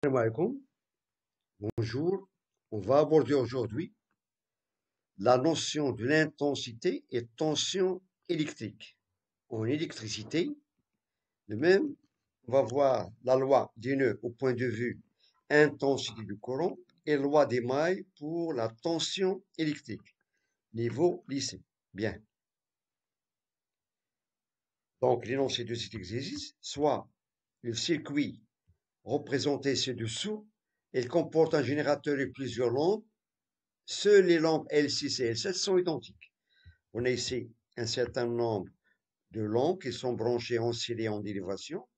Salam alaikum. Bonjour. On va aborder aujourd'hui la notion de l'intensité et tension électrique. En électricité, de même, on va voir la loi des nœuds au point de vue intensité du courant et loi des mailles pour la tension électrique. Niveau lycée. Bien. Donc, l'énoncé de cet exercice, soit le circuit représenté ci-dessous, il comporte un générateur et plusieurs lampes. Seules les lampes L6 et L7 sont identiques. On a ici un certain nombre de lampes qui sont branchées en série en élévation.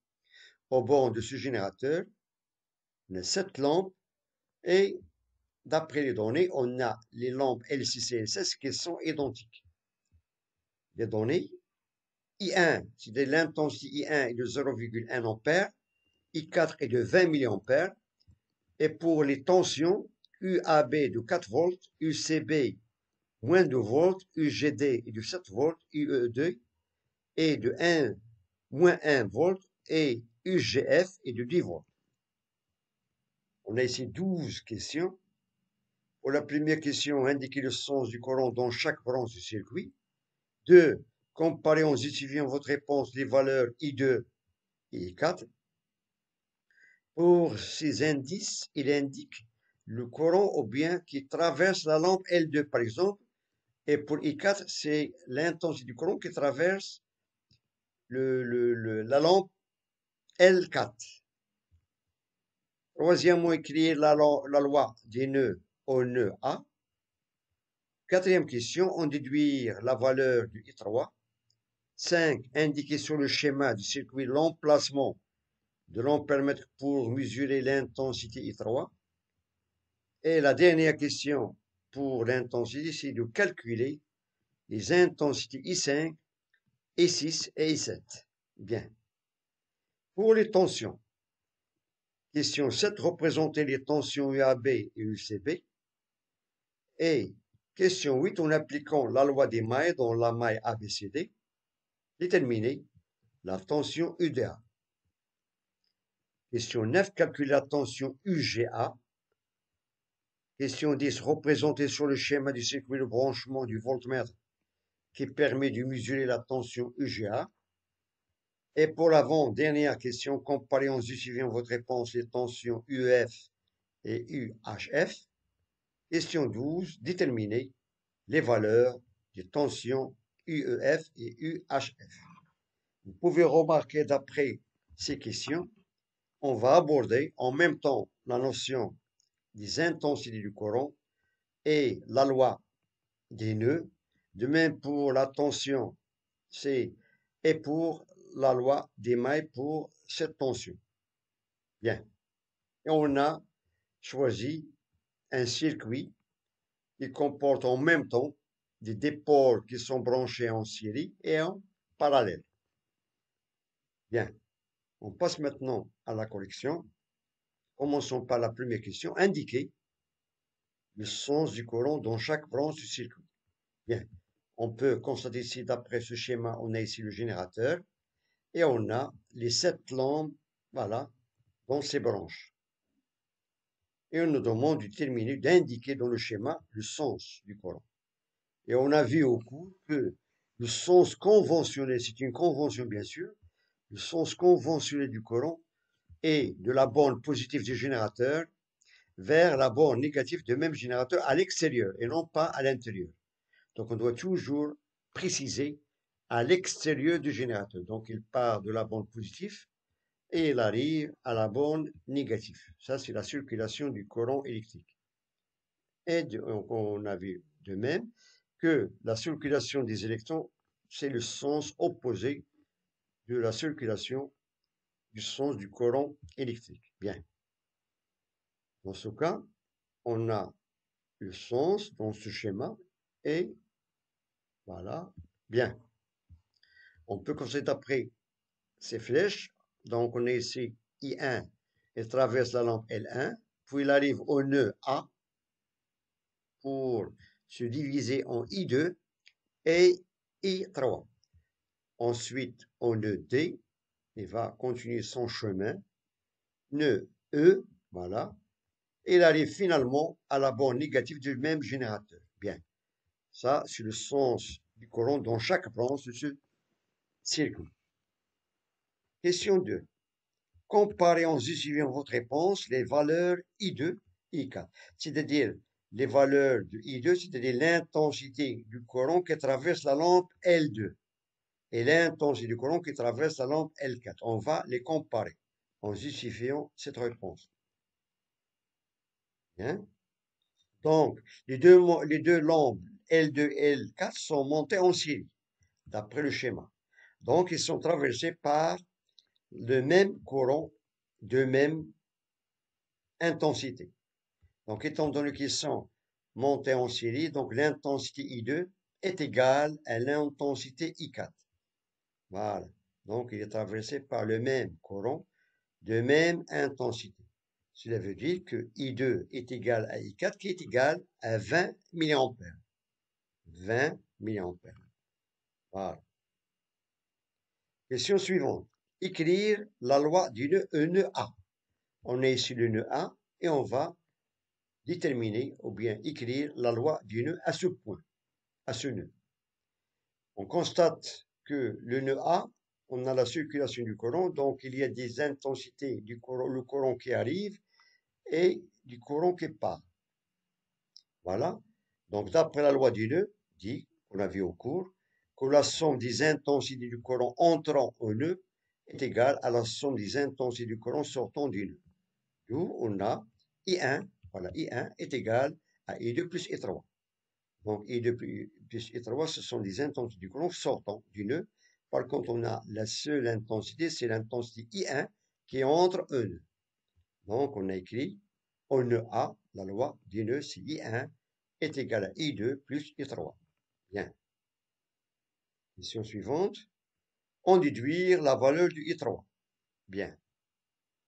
Au bord de ce générateur, on a 7 lampes et d'après les données, on a les lampes L6 et L7 qui sont identiques. Les données, I1, c'est-à-dire l'intensité I1 est de 0,1 ampère, I4 est de 20 milliampères, et pour les tensions, UAB de 4 volts, UCB moins 2 volts, UGD est de 7 volts, UE2 est de 1, moins 1 volt et UGF est de 10 volts. On a ici 12 questions. Pour la première question, indiquez le sens du courant dans chaque branche du circuit. 2. Comparez en justifiant votre réponse les valeurs I2 et I4. Pour ces indices, il indique le courant ou bien qui traverse la lampe L2 par exemple. Et pour I4, c'est l'intensité du courant qui traverse la lampe L4. Troisièmement, écrire la loi des nœuds au nœud A. Quatrième question, en déduire la valeur du I3. 5. Indiquer sur le schéma du circuit l'emplacement de l'ampèremètre pour mesurer l'intensité I3. Et la dernière question pour l'intensité, c'est de calculer les intensités I5, I6 et I7. Bien. Pour les tensions, question 7, représenter les tensions UAB et UCB. Et question 8, en appliquant la loi des mailles dans la maille ABCD, déterminer la tension UDA. Question 9, calculer la tension UGA. Question 10, représenter sur le schéma du circuit de branchement du voltmètre qui permet de mesurer la tension UGA. Et pour l'avant-dernière question, comparez en justifiant votre réponse les tensions UEF et UHF. Question 12, déterminer les valeurs des tensions UEF et UHF. Vous pouvez remarquer d'après ces questions, on va aborder en même temps la notion des intensités du courant et la loi des nœuds. De même pour la tension C et pour la loi des mailles pour cette tension. Bien. Et on a choisi un circuit qui comporte en même temps des dipôles qui sont branchés en série et en parallèle. Bien. On passe maintenant à la correction. Commençons par la première question. Indiquer le sens du courant dans chaque branche du circuit. Bien. On peut constater ici, d'après ce schéma, on a ici le générateur et on a les 7 lampes, voilà, dans ces branches. Et on nous demande de terminer, d'indiquer dans le schéma le sens du courant. Et on a vu au cours que le sens conventionnel, c'est une convention bien sûr, le sens conventionnel du courant est de la borne positive du générateur vers la borne négative du même générateur à l'extérieur et non pas à l'intérieur. Donc on doit toujours préciser à l'extérieur du générateur. Donc il part de la borne positive et il arrive à la borne négative. Ça, c'est la circulation du courant électrique. Et on a vu de même que la circulation des électrons, c'est le sens opposé de la circulation du sens du courant électrique. Bien. Dans ce cas, on a le sens dans ce schéma et voilà. Bien. On peut constater après ces flèches. Donc, on est ici I1, elle traverse la lampe L1, puis il arrive au nœud A pour se diviser en I2 et I3. Ensuite, au nœud D, il va continuer son chemin. Nœud E, Voilà. Et il arrive finalement à la borne négative du même générateur. Bien. Ça, c'est le sens du courant dans chaque branche de ce circuit. Question 2. Comparez en justifiant votre réponse les valeurs I2 et I4. C'est-à-dire les valeurs de I2, c'est-à-dire l'intensité du courant qui traverse la lampe L2 et l'intensité du courant qui traverse la lampe L4. On va les comparer en justifiant cette réponse. Hein? Donc, les deux lampes L2 et L4 sont montées en série, d'après le schéma. Donc, ils sont traversés par le même courant de même intensité. Donc, étant donné qu'ils sont montés en série, donc l'intensité I2 est égale à l'intensité I4. Voilà. Donc, il est traversé par le même courant de même intensité. Cela veut dire que I2 est égal à I4 qui est égal à 20 mA. 20 mA. Voilà. Question suivante. Écrire la loi du nœud A. On est ici le nœud A et on va déterminer ou bien écrire la loi du nœud à ce point, à ce nœud. On constate que le nœud A, on a la circulation du courant, donc il y a des intensités du courant, le courant qui arrive et du courant qui part. Voilà. Donc, d'après la loi du nœud, dit, qu'on a vu au cours, que la somme des intensités du courant entrant au nœud est égale à la somme des intensités du courant sortant du nœud. D'où on a I1, voilà, I1 est égal à I2 plus I3. Donc, I2 plus I3, ce sont des intensités du courant sortant du nœud. Par contre, on a la seule intensité, c'est l'intensité I1 qui entre un nœud. Donc, on a écrit au nœud A, la loi du nœud, c'est I1 est égal à I2 plus I3. Bien. Question suivante. En déduire la valeur du I3. Bien.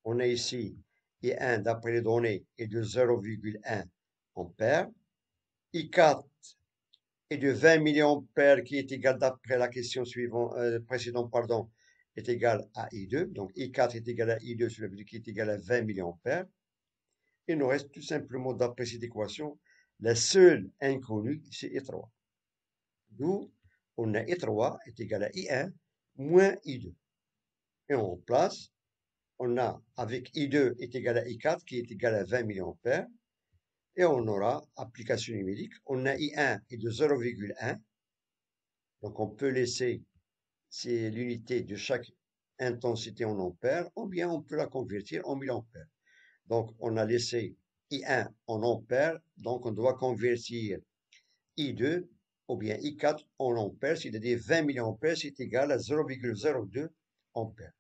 On a ici I1 d'après les données est de 0,1 ampère. I4 est de 20 mA qui est égal d'après la question suivante, précédente, pardon, est égal à I2. Donc I4 est égal à I2, cela veut dire qu'il est égal à 20 mA. Il nous reste tout simplement d'après cette équation, la seule inconnue, c'est I3. D'où on a I3 est égal à I1 moins I2. Et on remplace, on a avec I2 est égal à I4 qui est égal à 20 mA. Et on aura, application numérique, on a I1 est de 0,1. Donc on peut laisser c'est l'unité de chaque intensité en ampères, ou bien on peut la convertir en milliampères. Donc on a laissé I1 en ampères, donc on doit convertir I2 ou bien I4 en ampères, c'est-à-dire 20 mA, c'est égal à 0,02 ampères.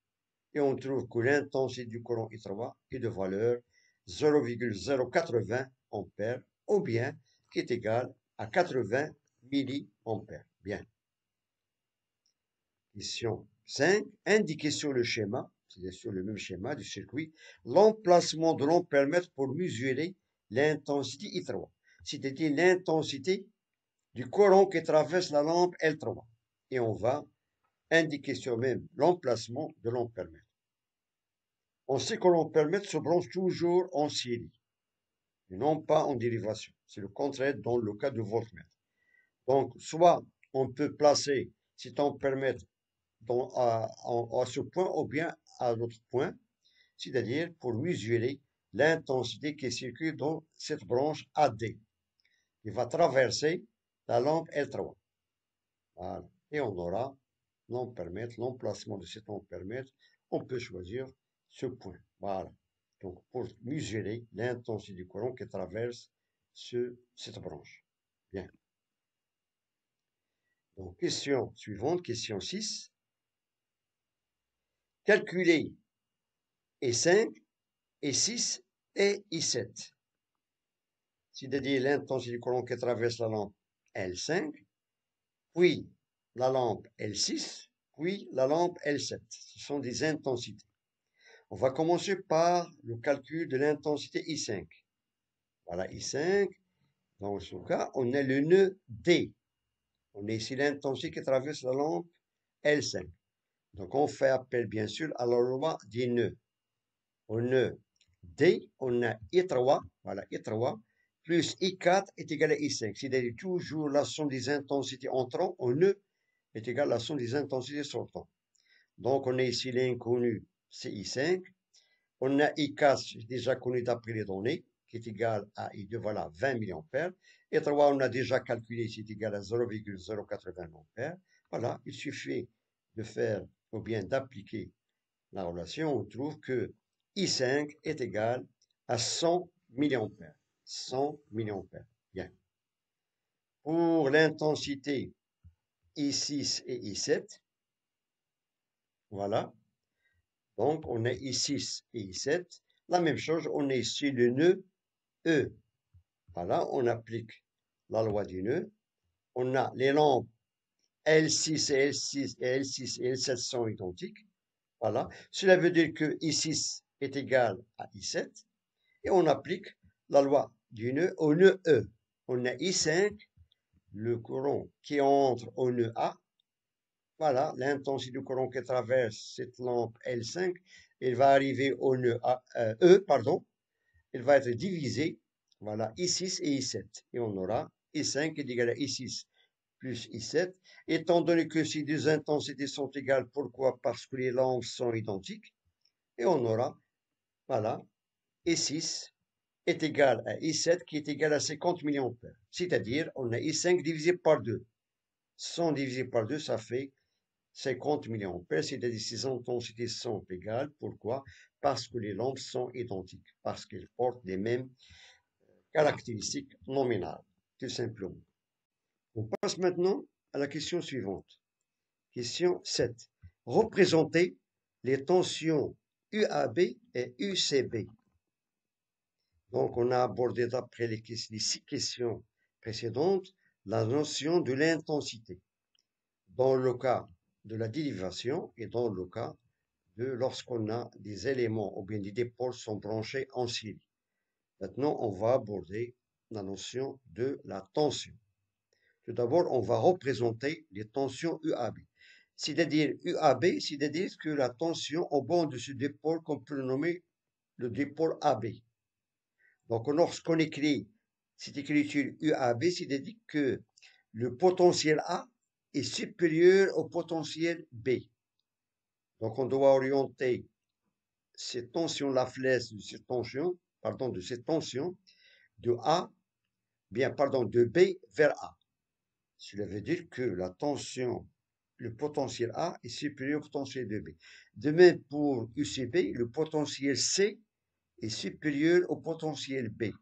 Et on trouve que l'intensité du courant I3 est de valeur 0,080 ampères, ou bien qui est égal à 80 milliampères. Bien. Question 5. Indiquez sur le schéma, c'est sur le même schéma du circuit, l'emplacement de l'ampèremètre pour mesurer l'intensité I3, c'est-à-dire l'intensité du courant qui traverse la lampe L3. Et on va indiquer sur même l'emplacement de l'ampèremètre. On sait que l'ampèremètre se branche toujours en série, et non pas en dérivation. C'est le contraire dans le cas de voltmètre. Donc, soit on peut placer cet ampèremètre à ce point ou bien à l'autre point, c'est-à-dire pour mesurer l'intensité qui circule dans cette branche AD, qui va traverser la lampe L3. Voilà. Et on aura l'emplacement de cet ampèremètre, on peut choisir ce point. Voilà. Donc, pour mesurer l'intensité du courant qui traverse cette branche. Bien. Donc, question suivante, question 6. Calculer I5, I6 et I7. C'est-à-dire l'intensité du courant qui traverse la lampe L5, puis la lampe L6, puis la lampe L7. Ce sont des intensités. On va commencer par le calcul de l'intensité I5. Voilà, I5. Dans ce cas, on a le nœud D. On a ici l'intensité qui traverse la lampe L5. Donc, on fait appel, bien sûr, à la loi des nœuds. Au nœud D, on a I3, voilà, I3, plus I4 est égal à I5. C'est-à-dire toujours la somme des intensités entrant en E est égale à la somme des intensités sortant. Donc, on a ici l'inconnu, c'est I5. On a I4 déjà connu d'après les données, qui est égal à I2, voilà, 20 mA. Et 3, on a déjà calculé, c'est égal à 0,080 ampères. Voilà, il suffit de faire ou bien d'appliquer la relation. On trouve que I5 est égal à 100 mA. 100 mA. Bien. Pour l'intensité I6 et I7, voilà. Donc, on a I6 et I7. La même chose, on a ici le nœud E. Voilà, on applique la loi du nœud. On a les lampes L6 et L6 et L6 et L7 sont identiques. Voilà. Cela veut dire que I6 est égal à I7. Et on applique la loi du nœud au nœud E. On a I5, le courant qui entre au nœud A. Voilà, l'intensité du courant qui traverse cette lampe L5, il va arriver au nœud E, pardon. Il va être divisé, voilà, I6 et I7. Et on aura I5 est égal à I6 plus I7. Étant donné que ces deux intensités sont égales, pourquoi? Parce que les lampes sont identiques. Et on aura, voilà, I6 est égal à I7 qui est égal à 50 mA. C'est-à-dire, on a I5 divisé par 2. 100 divisé par 2, ça fait 50 mA. C'est-à-dire ces intensités sont égales. Pourquoi? Parce que les lampes sont identiques. Parce qu'elles portent les mêmes caractéristiques nominales, tout simplement. On passe maintenant à la question suivante. Question 7. Représenter les tensions UAB et UCB. Donc, on a abordé d'après les 6 questions précédentes la notion de l'intensité dans le cas de la dérivation et dans le cas de lorsqu'on a des éléments ou bien des dipôles sont branchés en série. Maintenant, on va aborder la notion de la tension. Tout d'abord, on va représenter les tensions UAB. C'est-à-dire UAB, c'est-à-dire que la tension au bord de ce dipôle qu'on peut le nommer le dipôle AB. Donc, lorsqu'on écrit cette écriture UAB, c'est-à-dire que le potentiel A est supérieur au potentiel B. Donc, on doit orienter cette tension, la flèche de cette tension, de B vers A. Cela veut dire que la tension, le potentiel A est supérieur au potentiel de B. De même pour UCB, le potentiel C est supérieur au potentiel B.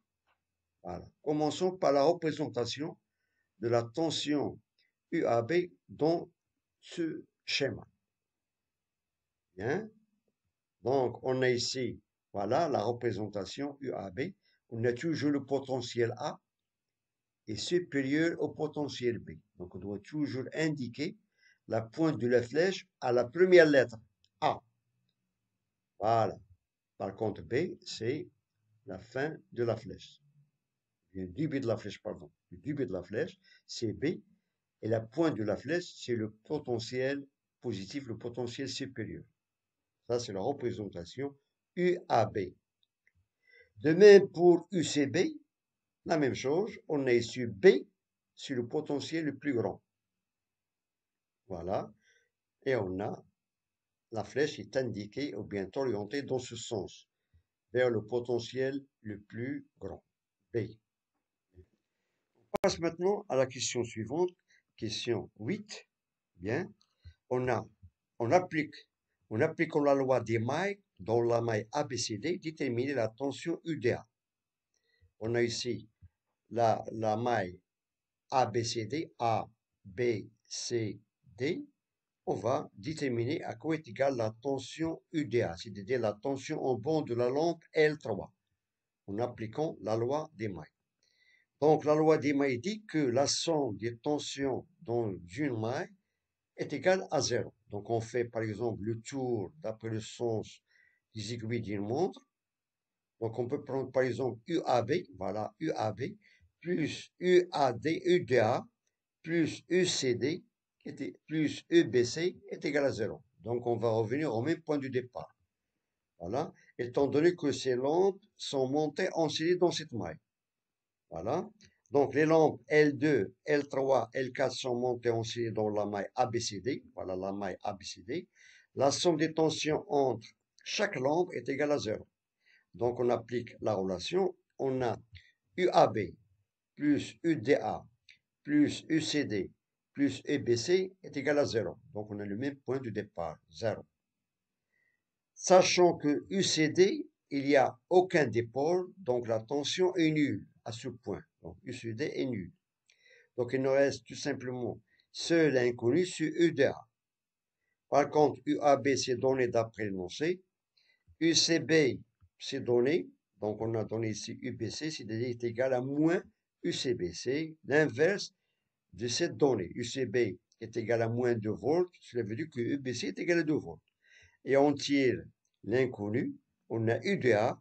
Voilà. Commençons par la représentation de la tension UAB dans ce schéma. Bien. Donc, on a ici, voilà, la représentation UAB. On a toujours le potentiel A est supérieur au potentiel B. Donc, on doit toujours indiquer la pointe de la flèche à la première lettre A. Voilà. Par contre, B, c'est la fin de la flèche. Le début de la flèche, pardon. Le début de la flèche, c'est B. Et la pointe de la flèche, c'est le potentiel positif, le potentiel supérieur. Ça, c'est la représentation UAB. De même pour UCB, la même chose. On a ici B, c'est le potentiel le plus grand. Voilà. Et on a, la flèche est indiquée ou bien orientée dans ce sens, vers le potentiel le plus grand, B. On passe maintenant à la question suivante, question 8. Bien, on applique la loi des mailles dans la maille ABCD, déterminer la tension UDA. On a ici la maille ABCD, A, B, C, D. On va déterminer à quoi est égale la tension UDA, c'est-à-dire la tension en bord de la lampe L3, en appliquant la loi des mailles. Donc, la loi des mailles dit que la somme des tensions dans une maille est égale à 0. Donc, on fait par exemple le tour d'après le sens des aiguilles d'une montre. Donc, on peut prendre par exemple UAB, voilà, UAB, plus UAD, UDA, plus UCD, plus EBC est égal à 0. Donc, on va revenir au même point du départ. Voilà. Étant donné que ces lampes sont montées en série dans cette maille. Voilà. Donc, les lampes L2, L3, L4 sont montées en série dans la maille ABCD. Voilà la maille ABCD. La somme des tensions entre chaque lampe est égale à 0. Donc, on applique la relation. On a UAB plus UDA plus UCD plus EBC est égal à 0. Donc, on a le même point de départ, 0. Sachant que UCD, il n'y a aucun dipôle, donc la tension est nulle à ce point. Donc, UCD est nul. Donc, il nous reste tout simplement seul inconnu sur UDA. Par contre, UAB, c'est donné d'après l'énoncé. UCB, c'est donné. Donc, on a donné ici UBC, c'est-à-dire est égal à moins UCB. C'est l'inverse de cette donnée. UCB est égal à moins 2 volts. Cela veut dire que UBC est égal à 2 volts. Et on tire l'inconnu. On a UDA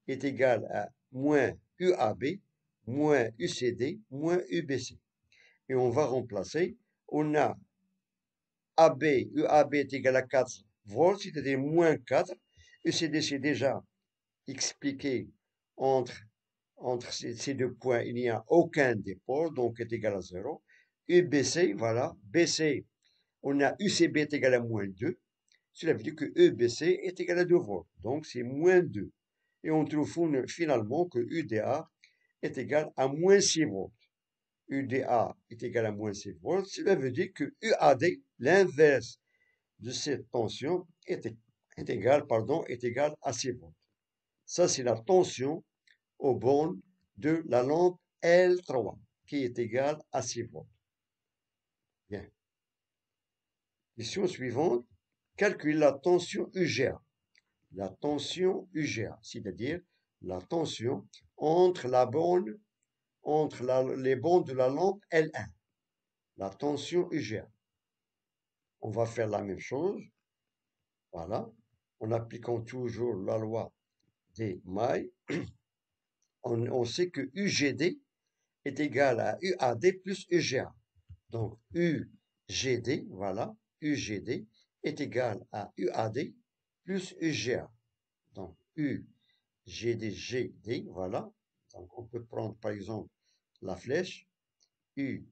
est égal à moins UAB, moins UCD, moins UBC. Et on va remplacer. On a AB, UAB est égal à 4 volts, c'est-à-dire moins 4. UCD, c'est déjà expliqué entre ces deux points, il n'y a aucun dépôt, donc est égal à 0. UBC, voilà, BC, on a UCB est égal à moins 2. Cela veut dire que EBC est égal à 2 volts, donc c'est moins 2. Et on trouve finalement que UDA est égal à moins 6 volts. UDA est égal à moins 6 volts, cela veut dire que UAD, l'inverse de cette tension, est égal à 6 volts. Ça, c'est la tension aux bornes de la lampe L3, qui est égale à 6 volts. Bien. Question suivante. Calculer la tension UGA. La tension UGA, c'est-à-dire la tension entre les bornes de la lampe L1. La tension UGA. On va faire la même chose. Voilà. En appliquant toujours la loi des mailles. On sait que UGD est égal à UAD plus UGA. Donc, UGD, voilà, UGD est égal à UAD plus UGA. Donc, UGD, voilà. Donc, on peut prendre, par exemple, la flèche. UGD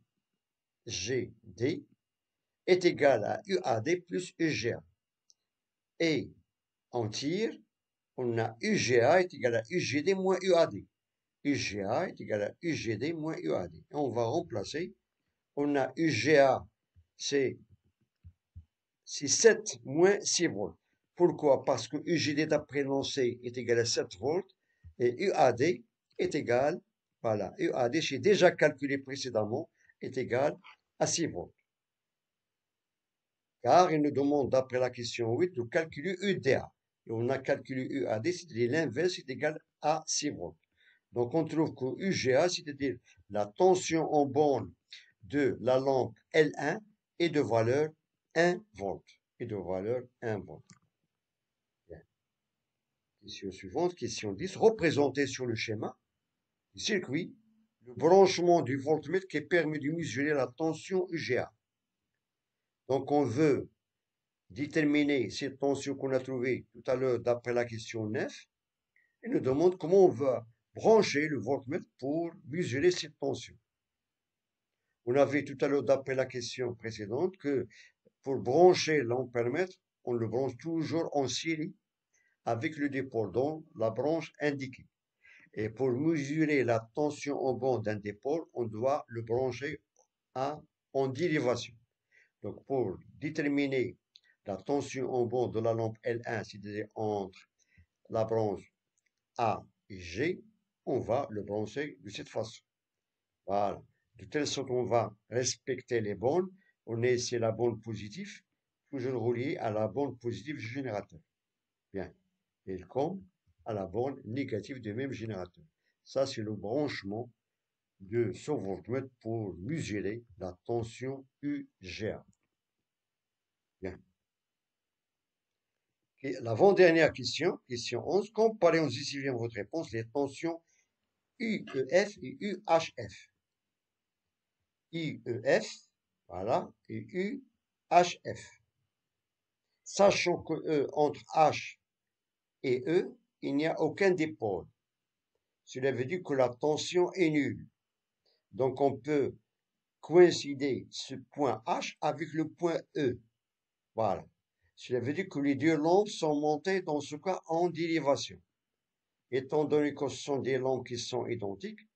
est égal à UAD plus UGA. Et on tire, on a UGA est égal à UGD moins UAD. UGA est égal à UGD moins UAD. Et on va remplacer. On a UGA, c'est 7 moins 6 volts. Pourquoi? Parce que UGD d'après l'énoncé est égal à 7 volts et UAD est égal, voilà, UAD, j'ai déjà calculé précédemment, est égal à 6 volts. Car il nous demande, d'après la question 8, de calculer UDA. Et on a calculé UAD, c'est-à-dire l'inverse, c'est égal à 6 volts. Donc on trouve que UGA, c'est-à-dire la tension en borne de la lampe L1 est de valeur 1 volt. Et de valeur 1 volt. Bien. Question suivante, question 10. Représenter sur le schéma du circuit le branchement du voltmètre qui permet de mesurer la tension UGA. Donc on veut déterminer cette tension qu'on a trouvée tout à l'heure d'après la question 9. Et nous demande comment on va brancher le voltmètre pour mesurer cette tension. On a vu tout à l'heure d'après la question précédente que pour brancher l'ampèremètre, on le branche toujours en série avec le dipôle dans la branche indiquée. Et pour mesurer la tension en bande d'un dipôle, on doit le brancher en dérivation. Donc pour déterminer la tension en bande de la lampe L1, c'est-à-dire entre la branche A et G, on va le brancher de cette façon. Voilà. De telle sorte qu'on va respecter les bornes. On est ici la borne positive, toujours reliée à la borne positive du générateur. Bien. Et comme à la borne négative du même générateur. Ça, c'est le branchement de ce voltmètre pour mesurer la tension UGA. Bien. L'avant-dernière question, question 11. Comparez en justifiant votre réponse les tensions UEF et UHF. IEF, voilà, et UHF. Sachant que entre H et E, il n'y a aucun dipôle. Cela veut dire que la tension est nulle. Donc on peut coïncider ce point H avec le point E. Voilà. Cela veut dire que les deux longues sont montées dans ce cas en dérivation. Étant donné que ce sont des longues qui sont identiques,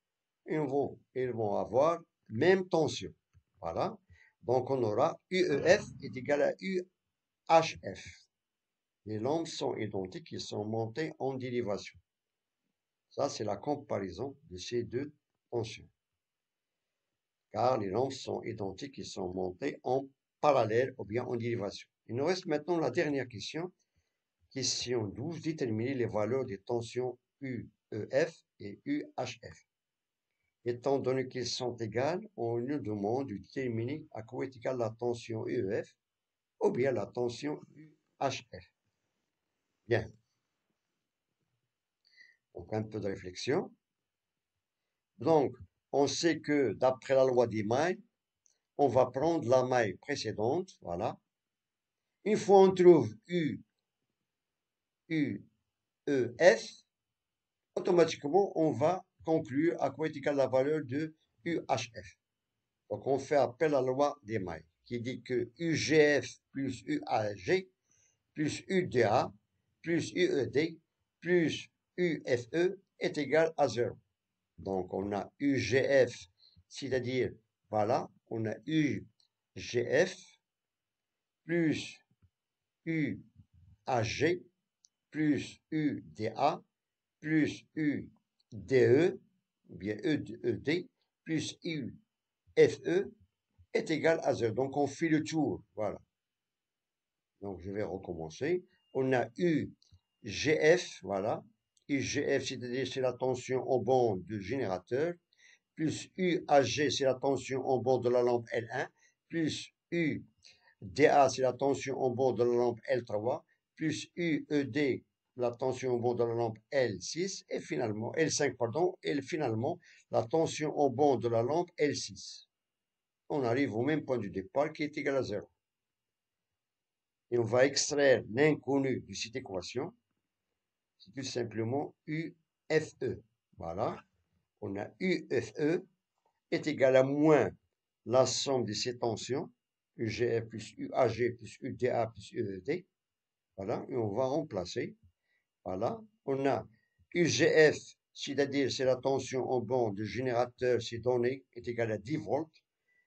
ils vont avoir même tension. Voilà. Donc on aura UEF est égal à UHF. Les longues sont identiques, ils sont montées en dérivation. Ça, c'est la comparaison de ces deux tensions. Car les longues sont identiques, ils sont montées en parallèle ou bien en dérivation. Il nous reste maintenant la dernière question. Question 12. Déterminer les valeurs des tensions UEF et UHF. Étant donné qu'ils sont égales, on nous demande de déterminer à quoi est égale la tension UEF ou bien la tension UHF. Bien. Donc, un peu de réflexion. Donc, on sait que d'après la loi des mailles, on va prendre la maille précédente, voilà. Une fois on trouve UEF, automatiquement, on va conclure à quoi est égale la valeur de UHF. Donc, on fait appel à la loi des mailles, qui dit que UGF plus UAG plus UDA plus UED plus UFE est égal à 0. Donc, on a UGF, c'est-à-dire, voilà, on a UGF plus UAG plus UDA plus UDE, ou bien ED, plus UFE est égal à 0. Donc, on fait le tour, voilà. Donc, je vais recommencer. On a UGF, voilà. UGF, c'est-à-dire c'est la tension en bande du générateur, plus UAG, c'est la tension en bord de la lampe L1, plus UDA, c'est la tension en bord de la lampe L3, plus UED, la tension en bord de la lampe L6, et finalement, L5, pardon, et finalement, la tension en bord de la lampe L6. On arrive au même point du départ qui est égal à 0. Et on va extraire l'inconnu de cette équation. C'est tout simplement UFE. Voilà. On a UFE est égal à moins la somme de ces tensions, UGF plus UAG plus UDA plus UED. Voilà, et on va remplacer. Voilà, on a UGF, c'est-à-dire c'est la tension en bande du générateur, c'est donné, est égal à 10 volts,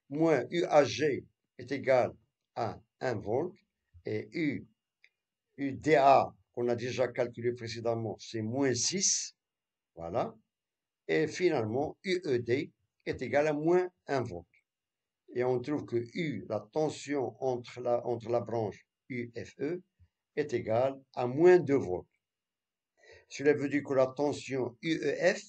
moins UAG est égal à 1 volt, et UDA, qu'on a déjà calculé précédemment, c'est moins 6. Voilà. Et finalement, UED est égal à moins 1 volt. Et on trouve que la tension entre la branche UFE, est égale à moins 2 volts. Cela veut dire que la tension UEF,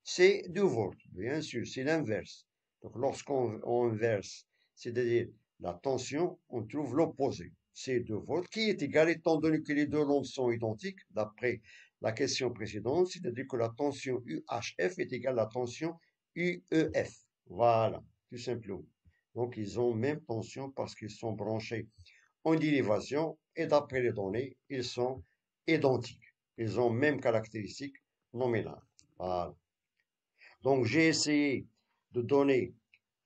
c'est 2 volts. Bien sûr, c'est l'inverse. Donc, lorsqu'on inverse, c'est-à-dire la tension, on trouve l'opposé. C'est 2 volts, qui est égal, étant donné que les deux longues sont identiques, d'après la question précédente, c'est-à-dire que la tension UHF est égale à la tension UEF. Voilà, tout simplement. Donc, ils ont même tension parce qu'ils sont branchés en dérivation et d'après les données, ils sont identiques. Ils ont même caractéristiques nominales. Voilà. Donc, j'ai essayé de donner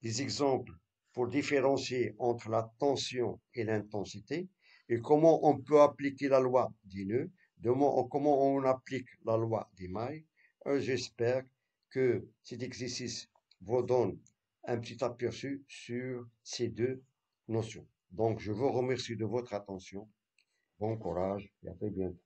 des exemples pour différencier entre la tension et l'intensité et comment on peut appliquer la loi des nœuds, comment on applique la loi des mailles. J'espère que cet exercice vous donne un petit aperçu sur ces deux notions. Donc, je vous remercie de votre attention. Bon courage et à très bientôt.